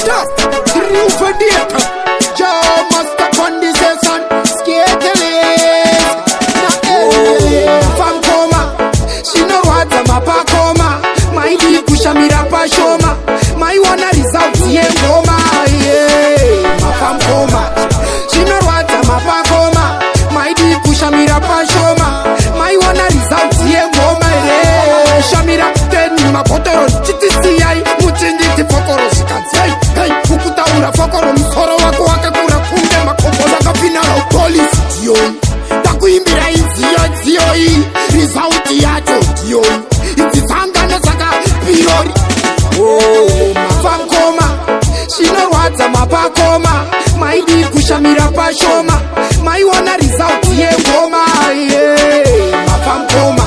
Roof data. Joe Master condensation. Skateles. Fam coma. She know what I'm a coma. My deep kushamira pashoma. My one result yengoma. Yeah. My fam coma. She know what I'm a coma. My deep kushamira pashoma. My one result yengoma. Yeah. Shamira ten mapotoro. Chitisi muchindi fokoro shikanzai. Hey, ukuta ura fokoro msoro wako wake kura punde makomboza kapina la police. Dion. Takuimbira inzio hii. Result yacho. Dion. Ititanga nesaka pirori. Oh, mafam koma. Shino wata mapa koma. Maidi kushamira pashoma. My one result ye ngoma. Yeah, mafam koma.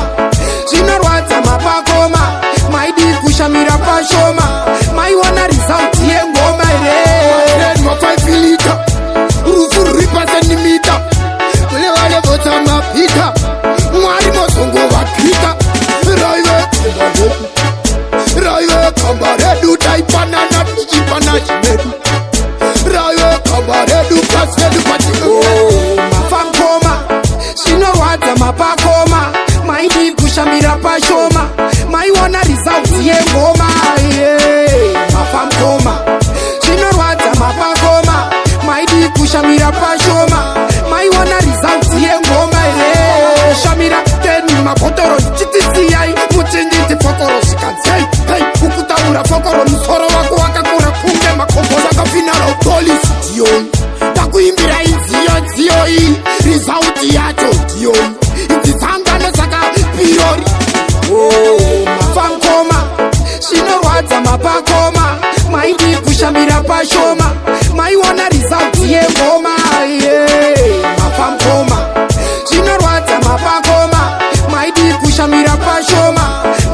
Shino wata mapa koma. Maidi kushamira pashoma. My one result ye ngoma. Yeah, mafai filita. Rufu ripa centimeter. Kule wale vota mapita. Mwari mosongo wakita. Raiwe kambaredu taipanana tijipana chimedu. Raiwe kambaredu kasvedu pati. Oh, mafam koma. Shino wata mapa koma. Maidi kushamira pashoma. My one result ye ngoma. Yeah, mafam koma. Shino wata mapa koma. Maidi kushamira pashoma. My one result ye ngoma. Yeah, shamira ten mapotoro chitisi ai muchindi fokoro shikanzai. Hey, ukuta ura fokoro msoro wako wake kura punde makomboza kapina la police. Dion. Takuimbira inzio hii. Result yacho. Dion. Ititanga nesaka pirori. Oh, mafam koma. Shino wata mapa koma. Maidi kushamira pashoma. My one result ye ngoma. Yeah, mafam koma. Shino wata mapa koma. Maidi kushamira pashoma.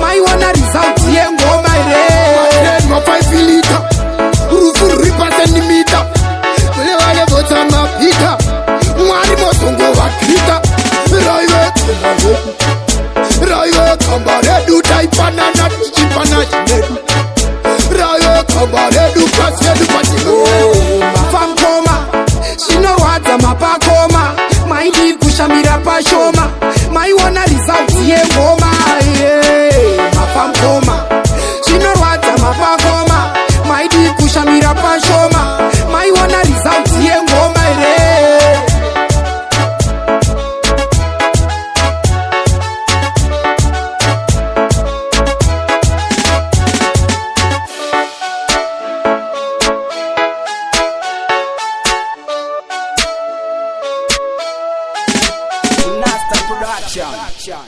My one result ye ngoma. Yeah, mafai filita. Rufu ripa centimeter. Kule wale vota mapita. Mwari mosongo wakita. Raiwe kambaredu taipanana tijipana chimedu. Raiwe kambaredu kasvedu pati. Oh, mafam koma. Shino wata mapa koma. Maidi kushamira pashoma. My one result ye ngoma. Yeah, mafam koma. Shino wata mapa koma. Maidi kushamira pashoma. My one result ye ngoma. Yeah. Master Production.